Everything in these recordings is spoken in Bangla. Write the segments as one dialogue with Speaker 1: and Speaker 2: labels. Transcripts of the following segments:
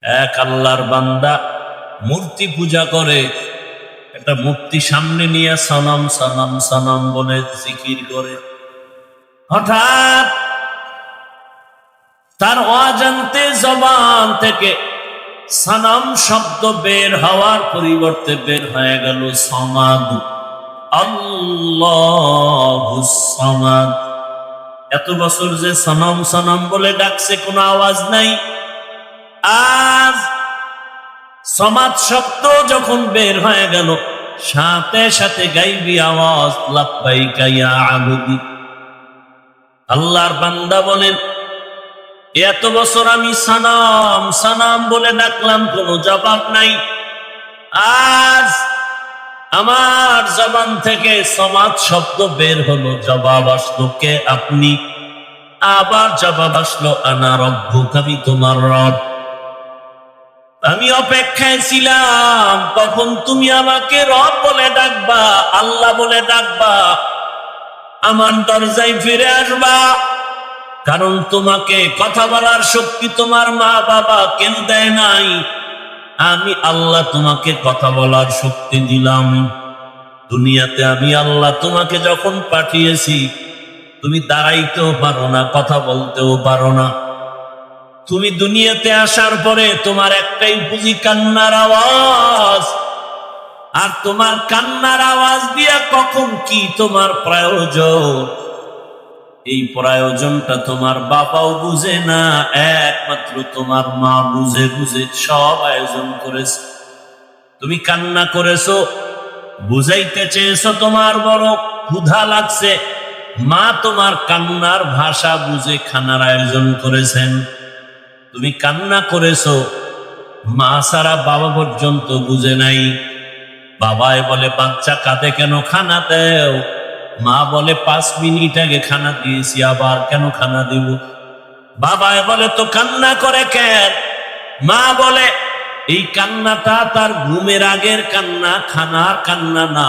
Speaker 1: এক আল্লাহর বান্দা মূর্তি পূজা করে, একটা মূর্তি সামনে নিয়ে সানাম সানাম সানাম বলে জিকির করে। হঠাৎ তার অজান্তে জবান থেকে সানাম শব্দ বের হওয়ার পরিবর্তে বের হয়ে গেল সমাদ, আল্লাহুস সামাদ। এত বছর যে সানাম সানাম বলে ডাকছে, কোনো আওয়াজ নাই। আজ সমাদ শব্দ যখন বের হয়ে গেল, সাথে সাথে গাইবি আওয়াজ, লাব্বাইকা ইয়া আবুদি। আল্লাহর বান্দা বলেন, এত বছর আমি সানাম সানাম বলে ডাকলাম, কোনো জবাব নাই। আজ আমার জবান থেকে সমাদ শব্দ বের হলো, জবাব আসলো, কে আপনি? আবার জবাব আসলো, আনা রব্বুক, আমি তোমার রব। আমি অপেক্ষায় ছিলাম কখন তুমি আমাকে রব বলে ডাকবা, আল্লাহ বলে ডাকবা, আমার দরজায় ফিরে আসবা। কারণ তোমাকে কথা বলার শক্তি তোমার মা বাবা কেন দেয় নাই, আমি আল্লাহ তোমাকে কথা বলার শক্তি দিলাম। দুনিয়াতে আমি আল্লাহ তোমাকে যখন পাঠিয়েছি, তুমি দাঁড়াইতেও পারো না, কথা বলতেও পারো না। তুমি দুনিয়াতে আসার পরে তোমার একটাই বুঝি কান্নার আওয়াজ, আর তোমার কান্নার আওয়াজ দিয়া কখন কি তোমার প্রয়োজন, এই প্রয়োজনটা তোমার বাবাও বুঝে না, একমাত্র তোমার মা বুঝে। বুঝে সব আয়োজন করেছে। তুমি কান্না করেছো, বুঝাইতে চেয়েছো তোমার বড় ক্ষুধা লাগছে, মা তোমার কান্নার ভাষা বুঝে খানার আয়োজন করেছেন। তুমি কান্না করেছো, মা সারা বাবা পর্যন্ত বুঝে নাই। বাবায় বলে, বাচ্চা কাঁদে কেন, খানা দেও। মা বলে, 5 মিনিট আগে খানা দিয়েছি, আবার কেন খানা দিব? বাবায় বলে, তো কান্না করে কেন? মা বলে, এই কান্নাটা তার ঘুমের আগের কান্না, খানার কান্না না।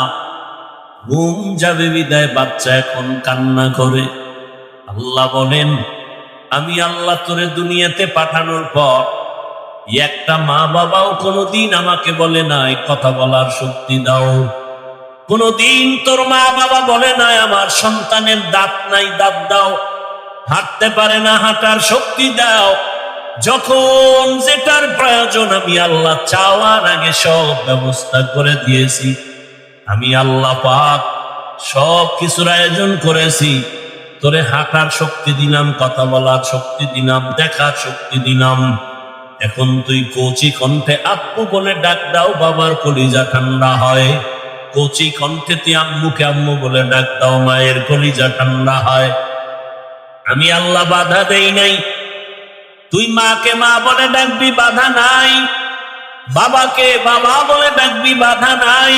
Speaker 1: ঘুম যাবে বিদায় বাচ্চা এখন কান্না করে। আল্লাহ বলেন, আমি আল্লাহ তোরে দুনিয়াতে পাঠানোর পর একটা মা বাবাও কোনোদিন আমাকে বলে নাই কথা বলার শক্তি দাও। কোনদিন তোর মা বাবা বলে নাই আমার সন্তানের দাঁত নাই, দাঁত দাও, হাঁটতে পারে না, হাঁটার শক্তি দাও। যখন যেটার প্রয়োজন আমি আল্লাহ চাওয়ার আগে সব ব্যবস্থা করে দিয়েছি। আমি আল্লাহ পাক সব কিছুর আয়োজন করেছি। তোরে হাঁটার শক্তি দিলাম, কথা বলার শক্তি দিলাম, দেখার শক্তি দিলাম। এখন তুই কচি কণ্ঠে আব্বু বলে ডাক দাও, বাবার কলিজা ঠান্ডা হয়। কচি কণ্ঠে তুই আম্মুকে আম্মু বলে ডাক দাও, মায়ের কলিজা ঠান্ডা হয়। আমি আল্লাহ বাধা দেই নাই। তুই মাকে মা বলে ডাকবি, বাধা নাই। বাবাকে বাবা বলে ডাকবি, বাধা নাই।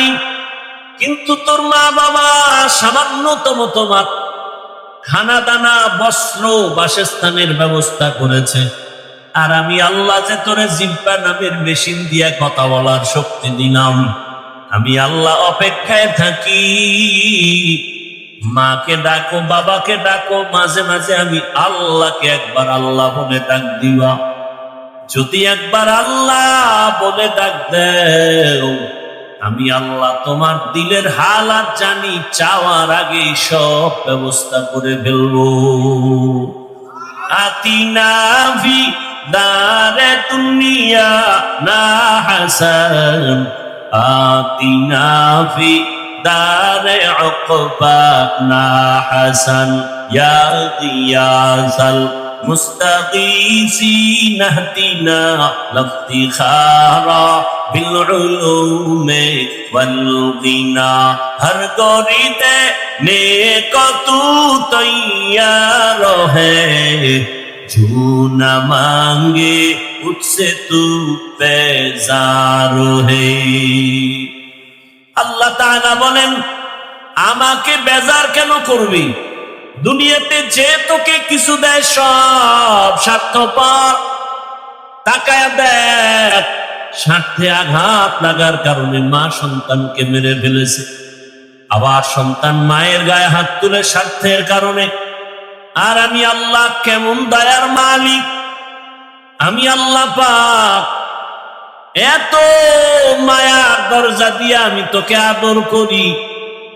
Speaker 1: কিন্তু তোর মা বাবা সামান্যতম তোমার খানা দানা, বস্ত্র, বাসস্থানের ব্যবস্থা করেছে। আর আমি আল্লাহ যে তোরে জিহ্বা নামের মেশিন দিয়ে কথা বলার শক্তি দিলাম। আমি আল্লাহ অপেক্ষায় থাকি। মাকে ডাকো, বাবাকে ডাকো, মাঝে মাঝে আমি আল্লাহকে একবার আল্লাহ বলে ডাক দিবা। যদি একবার আল্লাহ বলে ডাক দেও, আমি আল্লাহ তোমার দিলের হালাত জানি, চাওয়ার আগে সব ব্যবস্থা করে ফেলবো। আতিনা ফি দারে দুনিয়া না হাসান, আতিনা ফি দারে উকবা না হাসান, ইয়া গিয়াসাল মুস্তাগীসিন ইহদিনা লাফতিখারা বিল উলুমে ওয়াল গিনা। হর গরিতে নেক তু তৈয়ার হ্যায়, जो न मांगे उससे तू बेजार है। আল্লাহ তাআলা বলেন, আমাকে বেজার কেন করবি? দুনিয়াতে যে তোকে কিছু দেয় সব স্বার্থপর। তাকায় দেখ, স্বার্থে আঘাত লাগার কারণে মা সন্তানকে মেরে ফেলেছে। আবার সন্তান মায়ের গায়ে হাত তুলে স্বার্থের কারণে। আর আমি আল্লাহ কেমন দয়ার মালিক! আমি আল্লাহ পাক এত মায়ার দরজা দিয়ে আমি তোকে আদর করি,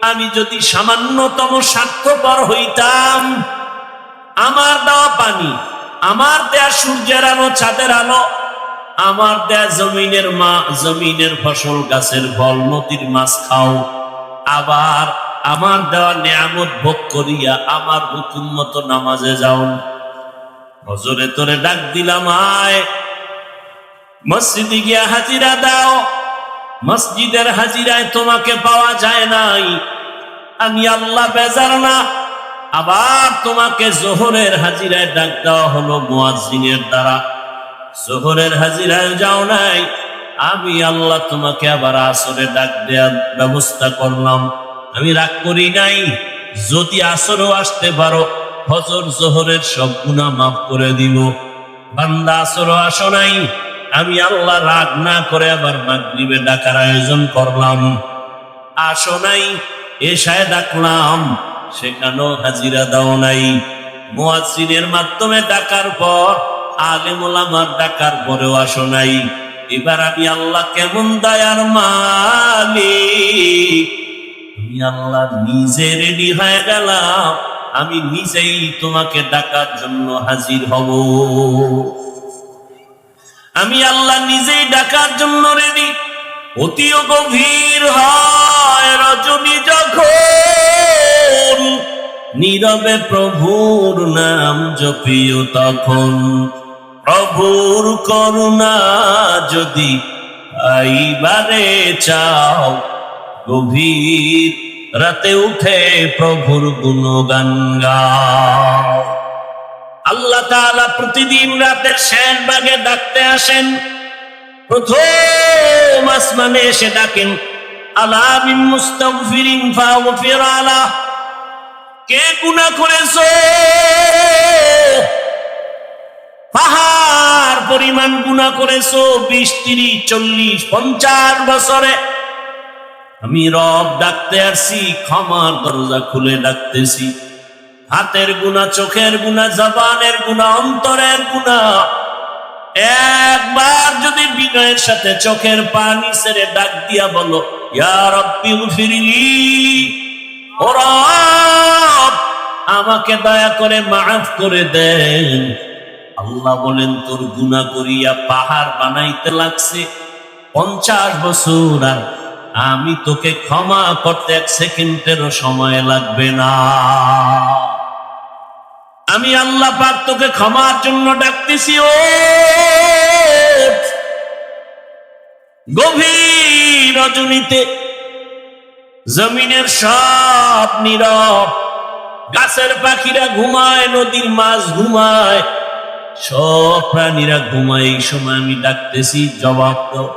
Speaker 1: আমি যদি সামান্যতম স্বার্থপর হইতাম, আমার দেওয়া পানি, আমার দেয়া সূর্যের আলো, চাঁদের আলো, আমার দেয়া জমিনের ফসল, গাছের ফল, নদীর মাছ খাও, আবার আমার দেওয়া নিয়ামত ভোগ করিয়া আমার হুকুম মতো নামাজে যাও, হজরে তোরে ডাক দিলাম আয় মসজিদে গিয়া হাজিরা দাও, মসজিদের হাজিরায় তোমাকে পাওয়া যায় নাই, আমি আল্লাহ বেজার না। আবার তোমাকে জোহরের হাজিরায় ডাক দেওয়া হলো মুয়াজ্জিনের দ্বারা, জোহরের হাজিরায় যাও নাই, আমি আল্লাহ তোমাকে আবার আসরে ডাক দেওয়ার ব্যবস্থা করলাম, আমি রাগ করি নাই। যদি আসরও আসতে পারো, ফজর জোহরের সব গুনাহ মাফ করে দিব। বান্দা আসরও আসো নাই, আমি আল্লাহ রাগ না করে আবার মাগরিবে ডাকার আয়োজন করলাম, আসো নাই, এশায় ডাকলাম, সেখানেও হাজিরা দাও নাই। মুয়াজ্জিনের মাধ্যমে ডাকার পর, আলেম ওলামার ডাকার পরেও আসো নাই। এবার আমি আল্লাহ কেমন দয়ার মালিক, আমি আল্লাহ নিজে রেডি হয়ে গেলাম, আমি নিজেই তোমাকে ডাকার জন্য হাজির হব। আমি আল্লাহ নিজেই ডাকার জন্য রেডি। অতিও গভীর হয় রজনী যখন, নীরবে প্রভুর নাম জপিও তখন, প্রভুর করুণা যদি আইবারে চাও, গভীর রাতে উঠে প্রভুর গুণগান গাও। আল্লাহ তাআলা প্রতিদিন রাতের শেষ ভাগে ডাকতে আসেন। প্রথম আসমানে এসে ডাকেন, আলা মিন মুস্তাগফিরিন ফাগফির আলাহ, কে গুনাহ করেছো, পাহাড় পরিমাণ গুনাহ করেছো, 20, 30, 40, 50 বছরে, আমি রব ডাকতে আসছি, ক্ষমার দরজা খুলে ডাকতেছি। হাতের গুনাহ, চোখের গুনাহ, জবানের গুনাহ, অন্তরের গুনাহ, একবার যদি বিনয়ের সাথে চোখের পানি ছেড়ে ডাক দিয়া বলো, ইয়া রাব্বি গফিরলি, ও রব আমাকে দয়া করে মাফ করে দেন। আল্লাহ বলেন, তোর গুনাহ করিয়া পাহাড় বানাইতে লাগছে 50 বছর, আর আমি তোকে ক্ষমা করতে 1 সেকেন্ডেরও সময় লাগবে না। আমি আল্লাহ পাক তোকে ক্ষমার জন্য ডাকতেছি। ও গভীর রজনীতে জমিনের সব নীরব, গাছের পাখিরা ঘুমায়, নদীর মাছ ঘুমায়, সব প্রাণীরা ঘুমায়, এই সময় আমি ডাকতেছি, জবাব দাও।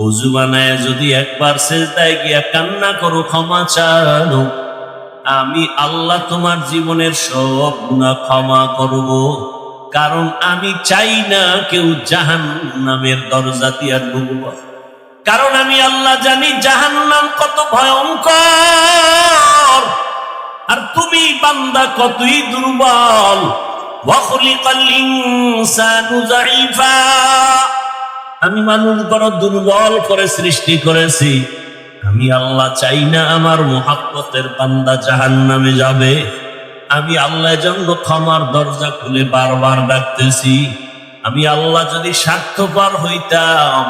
Speaker 1: ওযু বানায় যদি একবার সিজদায় গিয়া কান্না করো, ক্ষমা চাও, আমি আল্লাহ তোমার জীবনের সব গুনাহ ক্ষমা করব। কারণ আমি চাই না কেউ জাহান্নামের দরজা দিয়া ঢুকবে, কারণ আমি আল্লাহ জানি জাহান্নাম কত ভয়ঙ্কর, আর তুমি বান্দা কতই দুর্বল। ওয়া খুলিকাল ইনসানু যায়ীফা, আমি মানুষ বড় দুর্বল করে সৃষ্টি করেছি। আমি আল্লাহ চাই না আমার মুহাব্বতের বান্দা জাহান্নামে যাবে। আমি আল্লাহ জন্য ক্ষমার দরজা খুলে বারবার ডাকতেছি। আমি আল্লাহ যদি স্বার্থপর হইতাম,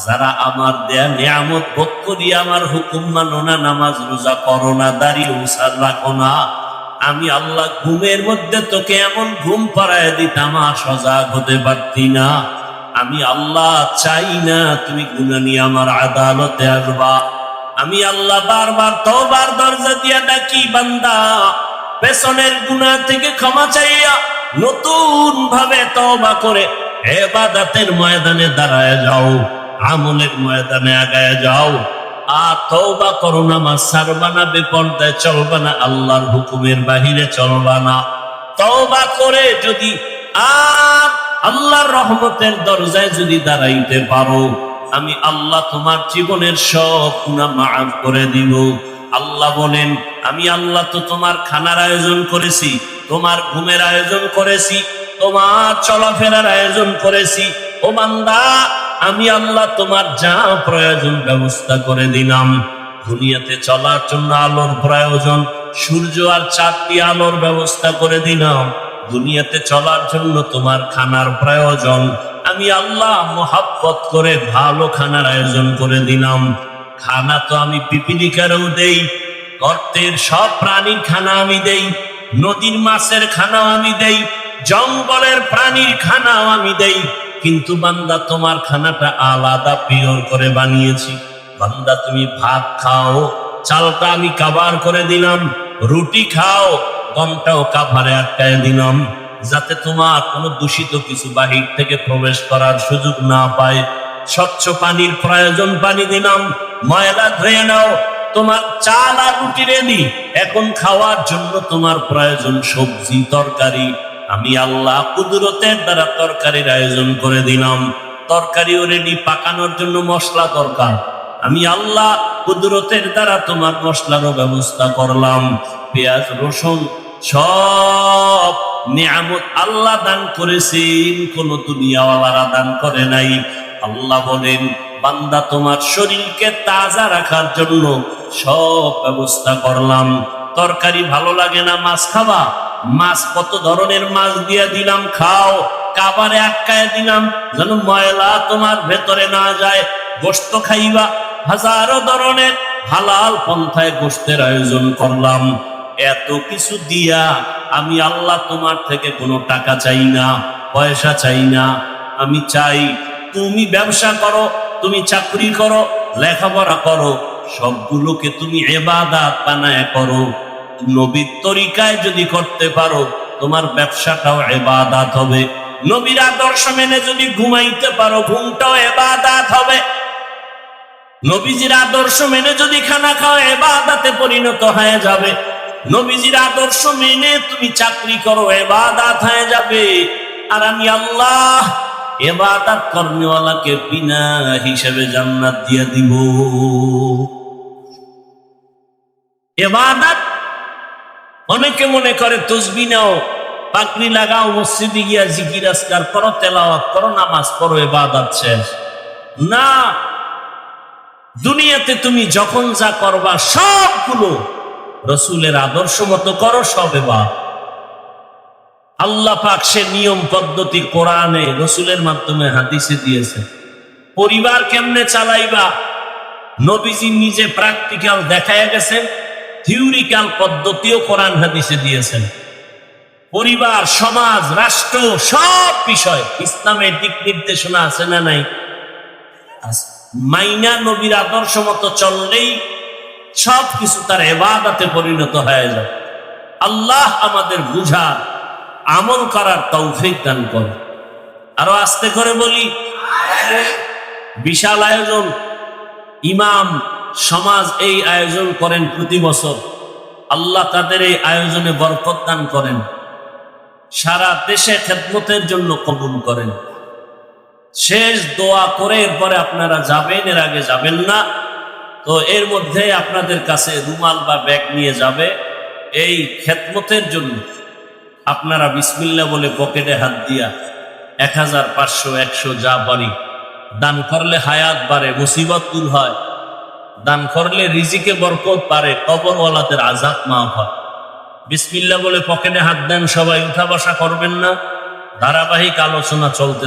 Speaker 1: যারা আমার দেয়া নিয়ামত ভোগ করি, আমার হুকুম মানো না, নামাজ রোজা করো না, দাড়ি উসার রাখো না, আমি আল্লাহ ঘুমের মধ্যে তোকে এমন ঘুম পাড়ায় দিতাম, আর সজাগ হতে পারতি না। আমি আল্লাহ চাই না তুমি গুনাহ নিয়ে আমার আদালতে আসবা। আমি আল্লাহ বারবার তওবার দরজা দিয়া ডাকি, বান্দা পেছনের গুনাহ থেকে ক্ষমা চাইয়া নতুন ভাবে তওবা করে ইবাদতের ময়দানে দাঁড়ায় যাও, আমলের ময়দানে আগায় যাও। আর তওবা করো, নামাজ ছাড়বা না, বেপরদায় চলবা না, আল্লাহর হুকুমের বাহিরে চলবা না। তওবা করে যদি আর আল্লাহর রহমতের দরজায় যদি দাঁড়াইতে পারো, আমি আল্লাহ তোমার জীবনের সব গুনাহ মাফ করে দিব। আল্লাহ বলেন, আমি আল্লাহ তো তোমার খানার আয়োজন করেছি, তোমার ঘুমের আয়োজন করেছি, তোমার চলাফেরার আয়োজন করেছি। ও বান্দা, আমি আল্লাহ তোমার যা প্রয়োজন ব্যবস্থা করে দিলাম। দুনিয়াতে চলার জন্য আলোর প্রয়োজন, সূর্য আর চাঁদ দিয়ে আলোর ব্যবস্থা করে দিলাম। দুনিয়াতে চলার জন্য তোমার খানার প্রয়োজন, আমি আল্লাহ মোহাব্বত করে ভালো খানার আয়োজন করে দিলাম। খানা তো আমি পিপিলিকারও দেই, গর্তের সব প্রাণীর খানা আমি দেই, নদীর মাছের খানাও আমি দেই, জঙ্গলের প্রাণীর খানাও আমি দেই। কিন্তু বান্দা তোমার খানাটা আলাদা পিওর করে বানিয়েছি। বান্দা তুমি ভাত খাও, চালটা আমি কাভার করে দিলাম, রুটি খাও, গমটাও কাভারে আটকায় দিলাম, যাতে তোমার কোনো দূষিত কিছু বাহির থেকে প্রবেশ করার সুযোগ না পায়। স্বচ্ছ পানির প্রয়োজন, পানি দিলাম, ময়লা ধুয়ে নাও। তোমার চাল আর রুটি রেডি, এখন খাওয়ার জন্য তোমার প্রয়োজন সবজি তরকারি, আমি আল্লাহ কুদরতের দ্বারা তরকারির আয়োজন করে দিলাম। তরকারিও রেডি, পাকানোর জন্য মশলা দরকার, আমি আল্লাহ কুদরতের দ্বারা তোমার মশলারও ব্যবস্থা করলাম। পেঁয়াজ রসুন সব নিয়ামত আল্লাহ দান করেছেন, কোন দুনিয়াওয়ালারা দান করে নাই। আল্লাহ বলেন, বান্দা তোমার শরীরকে তাজা রাখার জন্য সব ব্যবস্থা করলাম। তরকারি ভালো লাগে না, মাছ খাবা, মাছ কত ধরনের মাছ দিয়ে দিলাম, খাও, কাবারে আটকায় দিলাম যেন ময়লা তোমার ভেতরে না যায়। গোশত খাইবা, হাজারো ধরনের হালাল পন্থায় গোশতের আয়োজন করলাম। এত কিছু দিয়া আমি আল্লাহ তোমার থেকে কোনো টাকা চাই না, পয়সা চাই না। আমি চাই তুমি ব্যবসা করো, তুমি চাকরি করো, লেখাপড়া করো, সবগুলোকে তুমি ইবাদত বানায় করো। নবীর তরিকায় যদি করতে পারো, তোমার ব্যবসাটাও ইবাদত হবে। নবীর আদর্শ মেনে যদি ঘুমাইতে পারো, ঘুমটাও ইবাদত হবে। নবীজির আদর্শ মেনে যদি খানা খাও, ইবাদতে পরিণত হয়ে যাবে। নবীজির আদর্শ মেনে তুমি চাকরি করো, ইবাদত হয়ে যাবে। আর আমি আল্লাহ ইবাদত করনেওয়ালাকে বিনা হিসেবে জান্নাত দিয়ে দিব। ইবাদত অনেকে মনে করে তসবিহ নাও, পাগড়ি লাগাও, মসজিদে গিয়া জিকির আজকার করো, তেলাওয়াত করো, নামাজ পড়ো, ইবাদত শেষ না। দুনিয়াতে তুমি যখন যা করবা সবগুলো রসুলের আদর্শ মতো করো, সব ইবাদত। আল্লাহ পাক সে নিয়ম পদ্ধতি কোরআনে রসুলের মাধ্যমে হাদিসে দিয়েছে। পরিবার কেমনে চালাইবা, নবীজি নিজে প্র্যাকটিক্যাল দেখায় গেছেন, থিওরিক্যাল পদ্ধতিও কোরআন হাদিসে দিয়েছেন। পরিবার, সমাজ, রাষ্ট্র, সব বিষয় ইসলামের দিক নির্দেশনা আছে না নাই? মাইনা নবীর আদর্শ মতো চললেই সব কিছু তার ইবাদতে পরিণত হয়ে যায়। আল্লাহ আমাদের বুঝার, আমল করার তৌফিক দান করে। আরো আস্তে করে বলি, বিশাল আয়োজন, ইমাম সমাজ এই আয়োজন করেন প্রতি বছর। আল্লাহ তাদের এই আয়োজনে বরকত দান করেন, সারা দেশে খেদমতের জন্য কবুল করেন। শেষ দোয়া করে এরপরে আপনারা যাবেন, এর আগে যাবেন না। তো এর মধ্যে আপনাদের কাছে রুমাল বা ব্যাগ নিয়ে যাবে। এই খেদমতের জন্য আপনারা বিসমিল্লাহ বলে পকেটে হাত দিয়া 1000, 500, 100 যা পারি দান করলে হায়াত বাড়ে, মুসিবত দূর হয়। দান করলে রিজিকে বরকত বাড়ে, কবরওয়ালাদের আযাব মাফ হয়। বিসমিল্লাহ বলে পকেটে হাত দেন সবাই, উঠা বসা করবেন না, ধারাবাহিক আলোচনা চলতে